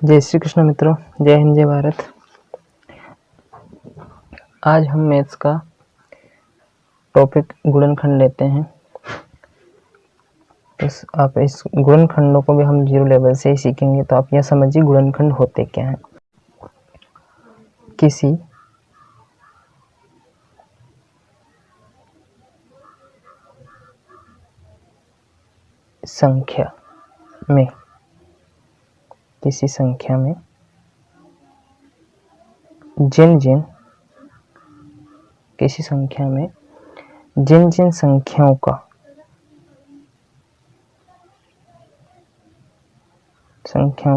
जय श्री कृष्ण मित्रों, जय हिंद, जय भारत। आज हम मैथ्स का टॉपिक गुणनखंड लेते हैं। आप इस गुणनखंडों को भी हम जीरो लेवल से ही सीखेंगे। तो आप यह समझिए गुणनखंड होते क्या हैं। किसी संख्या में जिन जिन संख्याओं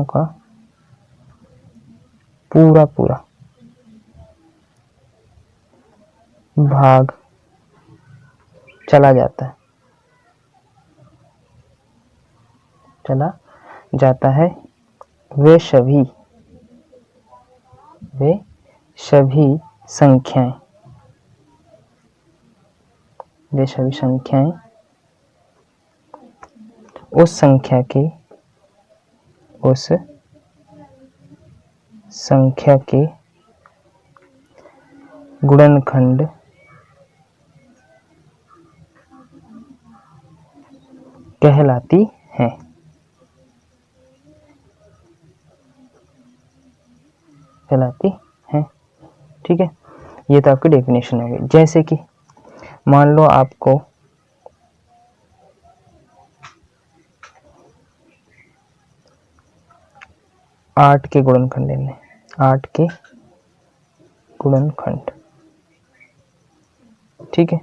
का पूरा भाग चला जाता है वे सभी संख्याएं उस संख्या के गुणनखंड कहलाती हैं। ठीक है, ये तो आपकी डेफिनेशन हो गई। जैसे कि मान लो आपको 8 के गुणनखंड लेने, 8 के गुणनखंड। ठीक है,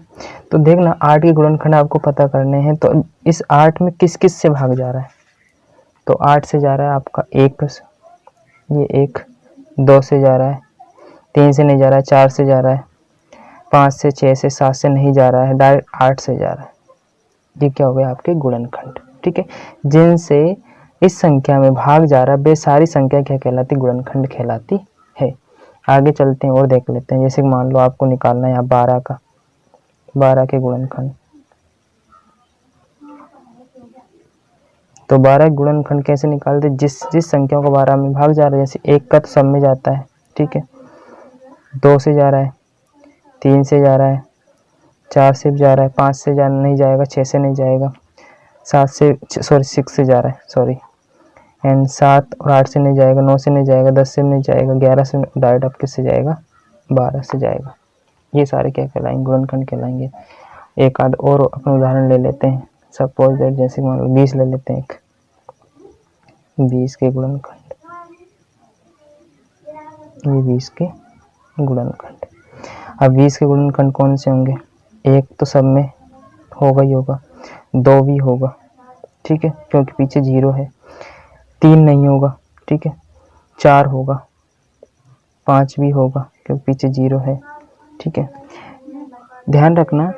तो देखना 8 के गुणनखंड आपको पता करने हैं। तो इस 8 में किस किस से भाग जा रहा है? तो 8 से जा रहा है आपका 1, ये 1, 2 से जा रहा है, 3 से नहीं जा रहा है, 4 से जा रहा है, 5 से, 6 से, 7 से नहीं जा रहा है, डायरेक्ट 8 से जा रहा है। ये क्या हो गया? आपके गुणनखंड। ठीक है, जिनसे इस संख्या में भाग जा रहा है वे सारी संख्या क्या कहलाती? गुणनखंड कहलाती है। आगे चलते हैं और देख लेते हैं। जैसे मान लो आपको निकालना है यहाँ 12 के गुणनखंड। तो 12 गुणनखंड कैसे निकालते? जिस संख्या को 12 में भाग जा रहा है, जैसे 1 का तो सब में जाता है। ठीक है, 2 से जा रहा है, 3 से जा रहा है, 4 से जा रहा है, 5 से नहीं जाएगा, 6 से नहीं जाएगा, 6 से जा रहा है, एंड 7 और 8 से नहीं जाएगा, 9 से नहीं जाएगा, 10 से नहीं जाएगा, 11 से डायरेक्ट अब किससे जाएगा? 12 से जाएगा। ये सारे क्या कहलाएंगे? गुणनखंड कहलाएंगे। एक आध और अपना उदाहरण ले लेते हैं। सपोज दैट जैसे मान लो 20 ले लेते हैं। 20 के गुणनखंड, ये 20 के गुणनखंड। अब 20 के गुणनखंड कौन से होंगे? 1 तो सब में होगा ही होगा, 2 भी होगा, ठीक है, क्योंकि पीछे 0 है, 3 नहीं होगा, ठीक है, 4 होगा, 5 भी होगा क्योंकि पीछे 0 है। ठीक है, ध्यान रखना।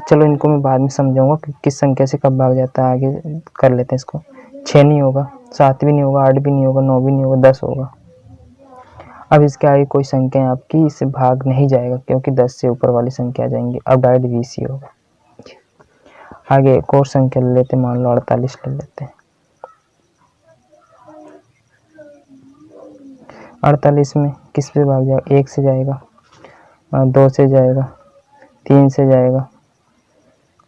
चलो इनको मैं बाद में समझाऊंगा कि किस संख्या से कब भाग जाता है, आगे कर लेते हैं इसको। 6 नहीं होगा, 7 भी नहीं होगा, 8 भी नहीं होगा, 9 भी नहीं होगा, 10 होगा। अब इसके आगे कोई संख्या आपकी इससे भाग नहीं जाएगा क्योंकि 10 से ऊपर वाली संख्या आ जाएंगी। अब डायरेक्ट 20 ही होगा। आगे एक और संख्या ले लेते हैं, मान लो 48 ले लेते हैं। 48 में किस पे भाग जाएगा? 1 से जाएगा, 2 से जाएगा, 3 से जाएगा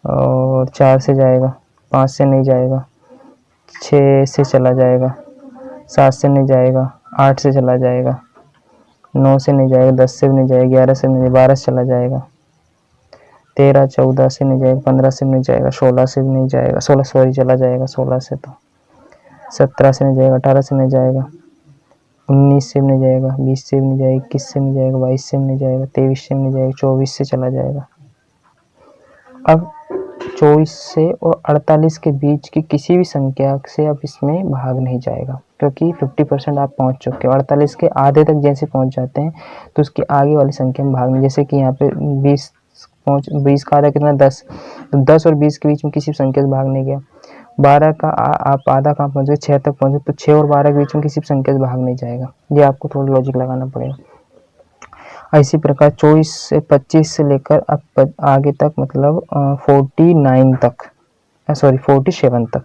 और 4 से जाएगा, 5 से नहीं जाएगा, 6 से चला जाएगा, 7 से नहीं जाएगा, 8 से चला जाएगा, 9 से नहीं जाएगा, 10 से भी नहीं जाएगा, 11 से नहीं, 12 से चला जाएगा, 13, 14 से नहीं जाएगा, 15 से नहीं जाएगा, 16 से भी नहीं जाएगा, 16 चला जाएगा, 16 से तो 17 से नहीं जाएगा, 18 से नहीं जाएगा, 19 से भी नहीं जाएगा, 20 से भी नहीं जाएगा, 21 से नहीं जाएगा, 22 से भी नहीं जाएगा, 23 से नहीं जाएगा, 24 से चला जाएगा। अब 24 से और 48 के बीच की किसी भी संख्या से अब इसमें भाग नहीं जाएगा क्योंकि 50% आप पहुंच चुके हो। 48 के आधे तक जैसे पहुंच जाते हैं तो उसकी आगे वाली संख्या में भाग नहीं। जैसे कि यहाँ पे 20 का आधा कितना? 10। तो 10 और 20 के बीच में किसी भी संख्या से भाग नहीं गया। 12 का आप आधा कहाँ पहुँचे? 6 तक पहुँचे, तो 6 और 12 के बीच में किसी भी संख्या से भाग नहीं जाएगा। ये आपको थोड़ा लॉजिक लगाना पड़ेगा। इसी प्रकार 24 से 25 से लेकर अब आगे तक मतलब 47 तक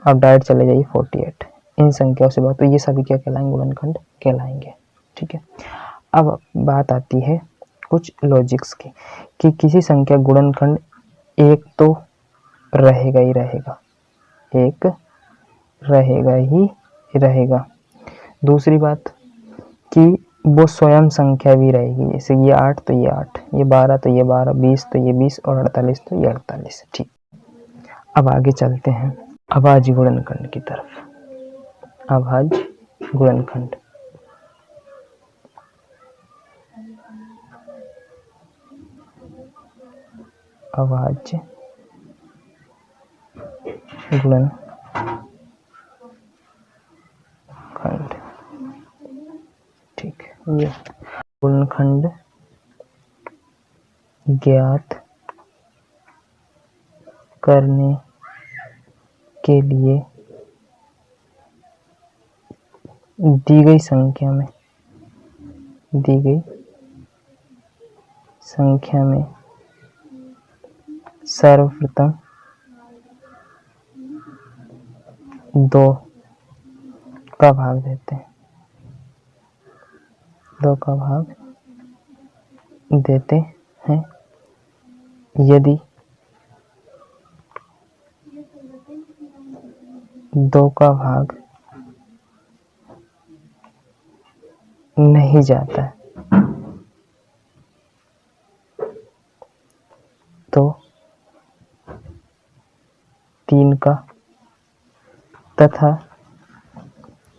अब डायरेक्ट चले जाइए 48। इन संख्याओं से भाग, तो ये सभी क्या कहलाएंगे, गुणनखंड कहलाएंगे। ठीक है, अब बात आती है कुछ लॉजिक्स की कि किसी संख्या गुणनखंड एक तो रहेगा ही रहेगा, एक रहेगा ही रहेगा। दूसरी बात कि वो स्वयं संख्या भी रहेगी, जैसे ये 8 तो ये 8, ये 12 तो ये 12, 20 तो ये 20 और 48 तो ये 48। ठीक, अब आगे चलते हैं अभाज्य गुणनखंड की तरफ। अभाज्य गुणनखंड, अभाज्य गुणनखंड। ठीक, ये गुणनखंड ज्ञात करने के लिए दी गई संख्या में सर्वप्रथम 2 का भाग देते हैं, 2 का भाग देते हैं। यदि 2 का भाग नहीं जाता है तो 3 का, तथा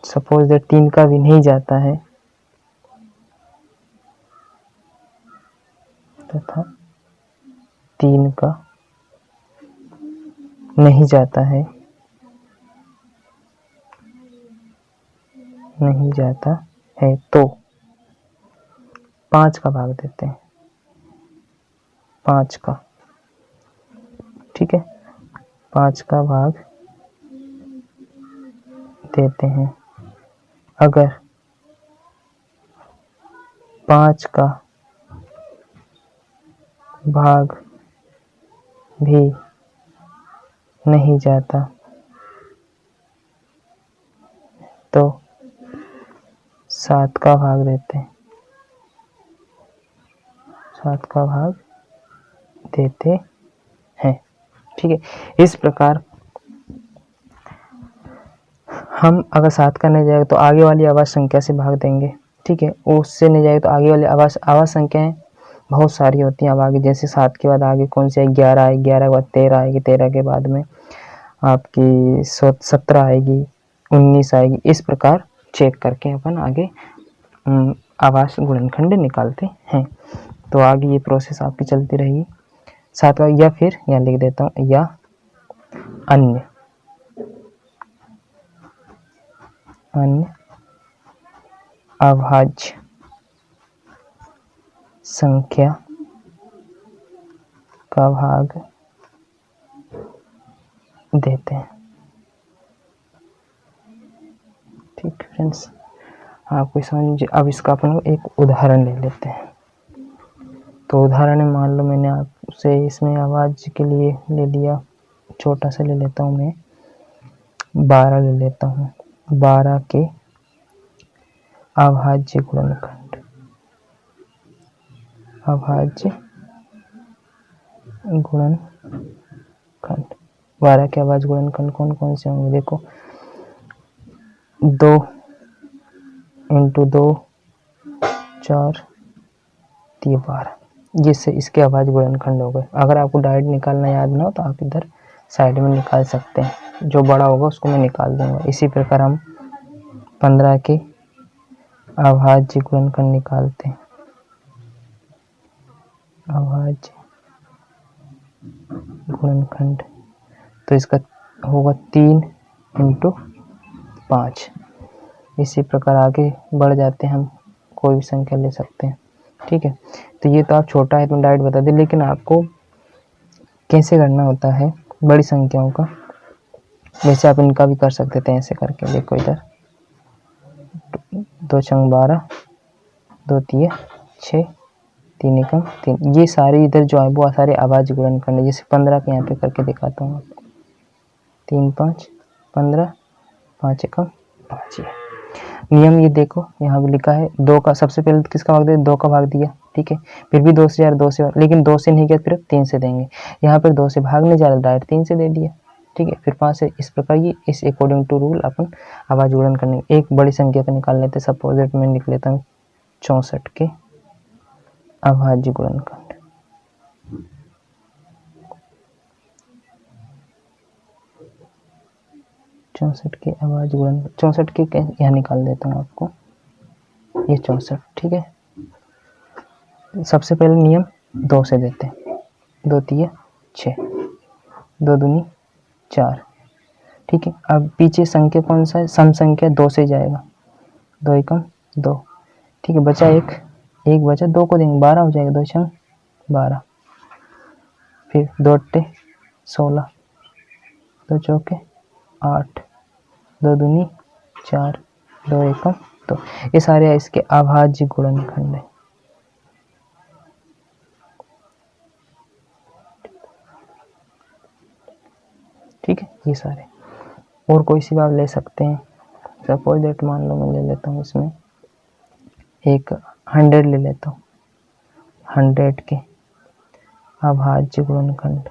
सपोज दैट 3 का भी नहीं जाता है, तथा 3 का नहीं जाता है, नहीं जाता है तो 5 का भाग देते हैं, 5 का। ठीक है, 5 का भाग देते हैं। अगर 5 का भाग भी नहीं जाता तो 7 का भाग देते हैं, 7 का भाग देते हैं। ठीक है, इस प्रकार हम अगर 7 का नहीं जाएगा तो आगे वाली आवाज संख्या से भाग देंगे। ठीक है, उससे नहीं जाएगा तो आगे वाली आवाज संख्याएं बहुत सारी होती हैं। अब आगे जैसे 7 के बाद आगे कौन सी आएगी, 11 आएगी, 11 के बाद 13 आएगी, 13 के बाद में आपकी 17 आएगी, 19 आएगी। इस प्रकार चेक करके अपन आगे आवाज गुणनखंड निकालते हैं। तो आगे ये प्रोसेस आपकी चलती रहेगी। 7 का, या फिर यहाँ लिख देता हूँ, या अन्य अभाज्य संख्या का भाग देते हैं। ठीक फ्रेंड्स, आपको समझ। अब इसका अपन एक उदाहरण ले लेते हैं। तो उदाहरण में मान लो मैंने आपसे इसमें आवाज के लिए ले लिया, छोटा सा ले लेता हूँ मैं, 12 ले लेता हूँ। 12 के अभाज्य गुणनखंड, अभाज्य गुणनखंड 12 के अभाज्य गुणनखंड कौन कौन से होंगे? देखो, 2 × 2 4 3 12, जिससे इसके अभाज्य गुणनखंड हो गए। अगर आपको डायरेक्ट निकालना याद ना हो तो आप इधर साइड में निकाल सकते हैं, जो बड़ा होगा उसको मैं निकाल दूंगा। इसी प्रकार हम 15 के अभाज्य गुणनखंड निकालते हैं। अभाज्य गुणनखंड तो इसका होगा 3 × 5। इसी प्रकार आगे बढ़ जाते हैं, हम कोई भी संख्या ले सकते हैं। ठीक है, तो ये तो आप छोटा है तो डायरेक्ट बता दें, लेकिन आपको कैसे करना होता है बड़ी संख्याओं का, वैसे आप इनका भी कर सकते थे ऐसे करके। देखो इधर 2 × 12, 2 × 6, 3 × 3, ये सारे इधर जो है वो सारे अभाज्य गुणनखंड है। जैसे 15 के यहाँ पे करके दिखाता हूँ, 3 5 15, 5 × अभाज्य। नियम ये देखो यहाँ भी लिखा है, 2 का सबसे पहले किसका भाग दिया, 2 का भाग दिया, ठीक है, फिर भी 2 से 2 से, लेकिन 2 से नहीं किया फिर 3 से देंगे। यहाँ पर 2 से भाग नहीं जा रहा, डायरेक्ट 3 से दे दिया, ठीक है, फिर 5 से। इस प्रकार ये इस अकॉर्डिंग टू रूल अपन आवाज गुणन करने। एक बड़ी संख्या का निकाल लेते, सपोज दैट मैं लिख लेता हूँ 64 के अभाज्य गुणनखंड। 64 के अभाज्य गुणन, 64 के यहाँ निकाल देता हूँ आपको, ये 64, ठीक है। सबसे पहले नियम 2 से देते हैं, 2 तिया 6, 2 दूनी 4, ठीक है। अब पीछे संख्या कौन सा है, सम संख्या 2 से जाएगा, 2 एकम 2, ठीक है, बचा एक बचा, 2 को देंगे 12 हो जाएगा, 2 छंग 12, फिर 2 अट्टे 16, 2 चौके 8, 2 दूनी 4, 2 एकम 2, ये सारे इसके अभाज्य गुणनखंड है। ठीक है, ये सारे। और कोई सी बात ले सकते हैं, सपोज दैट मान लो मैं ले लेता हूँ इसमें एक 100 ले लेता हूँ, 100 के अभाज्य गुणनखंड,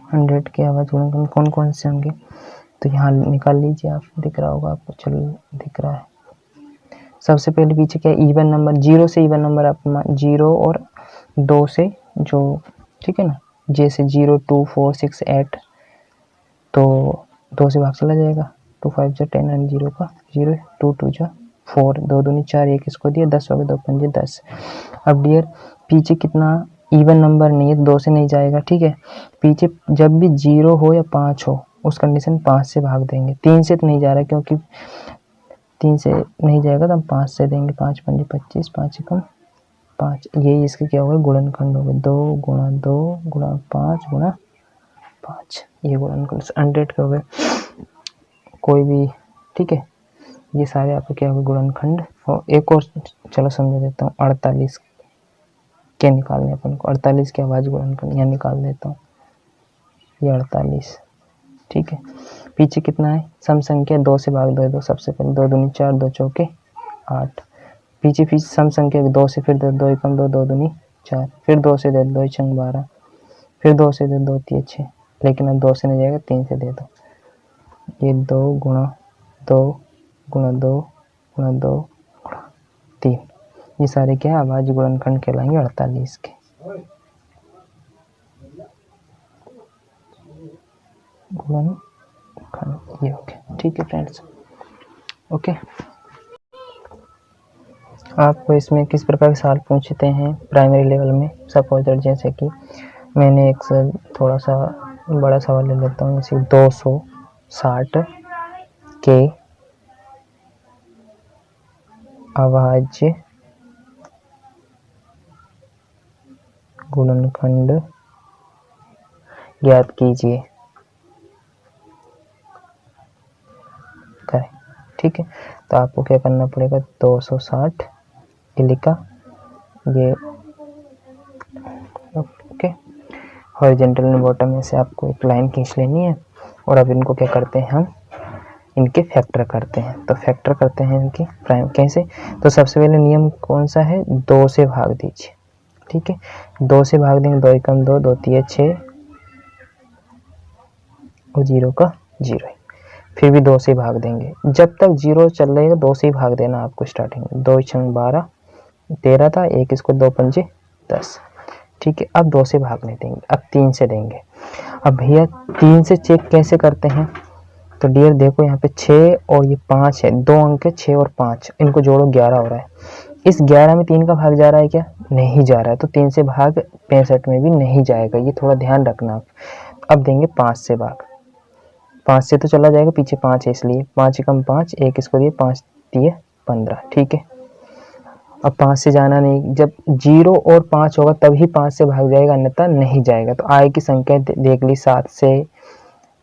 हंड्रेड के अभाज्य गुणनखंड कौन कौन से होंगे, तो यहाँ निकाल लीजिए आप, दिख रहा होगा आपको, चलो दिख रहा है। सबसे पहले पीछे क्या, इवन नंबर, 0 से इवन नंबर आप 0 और 2 से जो, ठीक है ना, जैसे 0 2 4 6 8, तो 2 से भाग चला जाएगा, 2 5 जा 10 एंड 0 का 0, 2 2 जा 4, 2 दूनी 4, 1 इसको दिया, 10 हो गया, 2 पंजे 10। अब डियर पीछे कितना इवन नंबर नहीं है, 2 से नहीं जाएगा, ठीक है। पीछे जब भी 0 हो या 5 हो, उस कंडीशन 5 से भाग देंगे, 3 से तो नहीं जा रहा क्योंकि 3 से नहीं जाएगा तो हम 5 से देंगे, 5 पंजे 25, 5 एकम 5, ये इसके क्या होगा, गुणनखंड होगा, 2 गुणा 2 गुणा 5 गुणा 5, ये गुणनखंड 100 के हो गए कोई भी, ठीक है। ये सारे आपको क्या होगा, गुणनखंड। और एक और चलो समझा देता हूँ, 48 के निकालने अपन को, 48 के अभाज्य गुणनखंड यहाँ निकाल देता हूँ, ये 48, ठीक है। पीछे कितना है, सम संख्या 2 से भाग 2, सबसे पहले 2 दूनी 4, 2 चौके 8, पीछे सम संख्या 2 से फिर 2 एकम 2, 2 दूनी 4, फिर 2 से दे 2 छंग 12, फिर 2 से दे 2 तिया 6, लेकिन अब 2 से नहीं जाएगा, 3 से दे दो, ये 2 गुणा 2 गुणा 2 गुणा 2 गुणा 3, ये सारे क्या है, अभाज्य गुणनखंड कहलाएंगे 48 के। गुणनखंड ये हो गया, ठीक है फ्रेंड्स, ओके। आपको इसमें किस प्रकार के सवाल पूछते हैं प्राइमरी लेवल में, सपोज दैट जैसे कि मैंने एक थोड़ा सा बड़ा सवाल ले लेता हूँ, जैसे 260 के अभाज्य गुणनखंड ज्ञात कीजिए, करें, ठीक है। तो आपको क्या करना पड़ेगा, 260 ये लिखा, ये ओके, हॉरिजॉन्टल एंड बॉटम में से आपको एक लाइन खींच लेनी है, और अब इनको क्या करते हैं, हम इनके फैक्टर करते हैं। तो फैक्टर करते हैं इनके प्राइम कैसे, तो सबसे पहले नियम कौन सा है, 2 से भाग दीजिए, ठीक है, 2 से भाग देंगे, 2 एकम 2, 2 तिया 6 और 0 का 0 है, फिर भी 2 से भाग देंगे, जब तक 0 चल रहेगा 2 से ही भाग देना आपको स्टार्टिंग में, 2 छंग 12 13 था, एक इसको 2 पंजे 10, ठीक है। अब 2 से भागने देंगे, अब 3 से देंगे। अब भैया 3 से चेक कैसे करते हैं, तो डियर देखो यहाँ पे 6 और ये 5 है, 2 अंक है, 6 और 5, इनको जोड़ो 11 हो रहा है, इस 11 में 3 का भाग जा रहा है क्या, नहीं जा रहा है, तो 3 से भाग 65 में भी नहीं जाएगा, ये थोड़ा ध्यान रखना आप। अब देंगे 5 से भाग, 5 से तो चला जाएगा, पीछे 5 है इसलिए 5 एकम 5, एक इसको दिए 5 दिए 15, ठीक है। अब 5 से जाना नहीं, जब 0 और 5 होगा तभी 5 से भाग जाएगा, अन्यथा नहीं जाएगा। तो आगे की संख्या देख ली, 7 से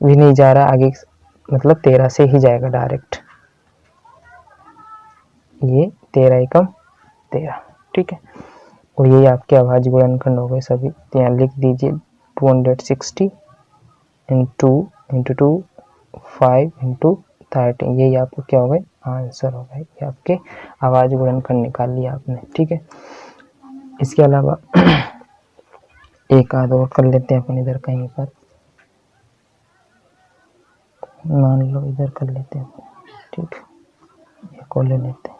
भी नहीं जा रहा, आगे मतलब 13 से ही जाएगा डायरेक्ट, ये 13 एकम 13, ठीक है। और ये आपके अभाज्य गुणनखंड हो गए सभी, तो यहाँ लिख दीजिए 260 इंटू 5 इंटू 13, यही आपको क्या होगा आंसर होगा। ये आपके आवाज गुणनखंड निकाल लिया आपने, ठीक है। इसके अलावा एक आध और कर लेते हैं अपन इधर कहीं पर, मान लो इधर कर लेते हैं, ठीक है। एक और ले लेते हैं,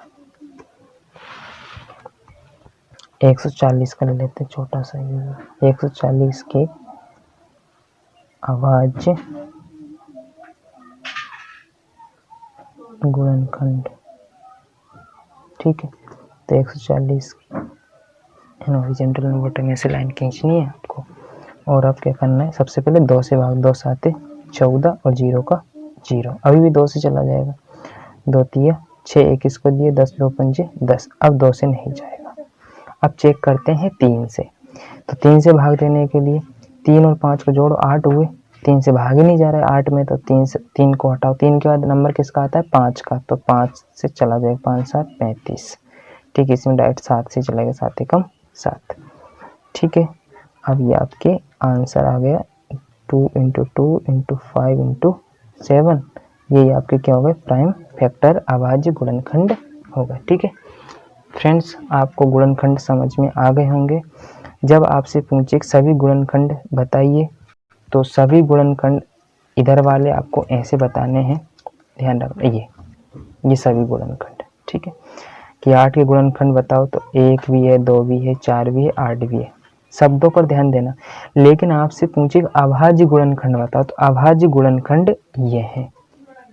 140 कर लेते हैं, छोटा सा ये 140 के आवाज गुणनखंड, ठीक है। तो 140 हॉरिजॉन्टल नंबर में से लाइन खींचनी है आपको, और अब क्या करना है, सबसे पहले 2 से भाग, 2 7 14 और 0 का 0, अभी भी 2 से चला जाएगा, 2 3 6, 1 इसको दिए, 10 2 5 10, अब 2 से नहीं जाएगा। अब चेक करते हैं 3 से, तो 3 से भाग देने के लिए 3 और 5 को जोड़ो, 8 हुए, 3 से भाग ही नहीं जा रहा है 8 में, तो 3 को हटाओ, 3 के बाद नंबर किसका आता है 5 का, तो 5 से चला जाएगा, 5 7 35, ठीक है। इसमें डायरेक्ट 7 से चलेगा, 7 एकम 7, ठीक है। अब ये आपके आंसर आ गया 2 इंटू 2 इंटू 5 इंटू 7, यही आपके क्या हो गए प्राइम फैक्टर अभाज्य गुणनखंड होगा, ठीक है। फ्रेंड्स, आपको गुणनखंड समझ में आ गए होंगे। जब आपसे पूछे सभी गुणनखंड बताइए, तो सभी गुणनखंड इधर वाले आपको ऐसे बताने हैं, ध्यान रखना, ये सभी गुणनखंड, ठीक है। कि 8 के गुणनखंड बताओ, तो 1 भी है, 2 भी है, 4 भी है, 8 भी है, शब्दों पर ध्यान देना। लेकिन आपसे पूछे अभाज्य गुणनखंड बताओ, तो अभाज्य गुणनखंड ये है,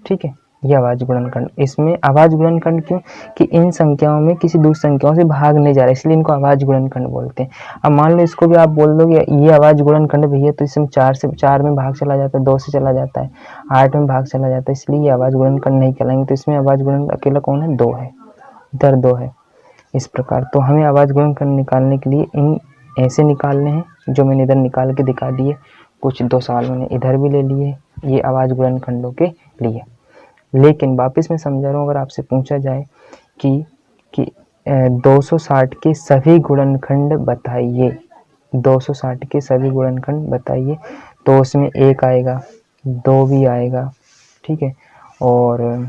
ठीक है, ये अभाज्य गुणनखंड। इसमें अभाज्य गुणनखंड क्यों, कि इन संख्याओं में किसी दूसरी संख्याओं से भाग नहीं जा रहा, इसलिए इनको अभाज्य गुणनखंड बोलते हैं। अब मान लो इसको भी आप बोल दो ये अभाज्य गुणनखंड भैया, तो इसमें 4 में भाग चला जाता है, 2 से चला जाता है, 8 में भाग चला जाता है, इसलिए ये अभाज्य गुणनखंड नहीं कहलाएंगे। तो इसमें अभाज्य गुणनखंड अकेला कौन है, 2 है, इधर 2 है, इस प्रकार। तो हमें अभाज्य गुणनखंड निकालने के लिए इन ऐसे निकालने हैं, जो मैंने इधर निकाल के दिखा दिए। कुछ 2 सवाल मैंने इधर भी ले लिए, ये अभाज्य गुणनखंडों के लिए। लेकिन वापस मैं समझा रहा हूँ, अगर आपसे पूछा जाए कि 260 के सभी गुणनखंड बताइए, 260 के सभी गुणनखंड बताइए, तो उसमें 1 आएगा, 2 भी आएगा, ठीक है, और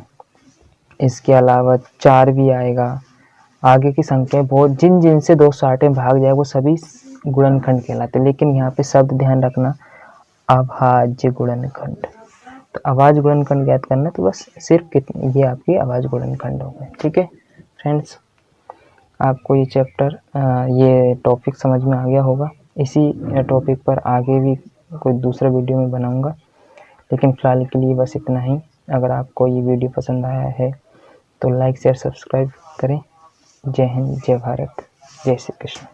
इसके अलावा 4 भी आएगा। आगे की संख्या बहुत, जिन से 260 में भाग जाए वो सभी गुणनखंड कहलाते। लेकिन यहाँ पे शब्द ध्यान रखना, अभाज्य गुणनखंड। तो अभाज्य गुणनखंड ज्ञात करना, तो बस सिर्फ कितने, ये आपके अभाज्य गुणनखंड हो गए, ठीक है। फ्रेंड्स, आपको ये चैप्टर, ये टॉपिक समझ में आ गया होगा। इसी टॉपिक पर आगे भी कोई दूसरा वीडियो में बनाऊंगा, लेकिन फ़िलहाल के लिए बस इतना ही। अगर आपको ये वीडियो पसंद आया है तो लाइक शेयर सब्सक्राइब करें। जय हिंद, जय भारत, जय श्री कृष्ण।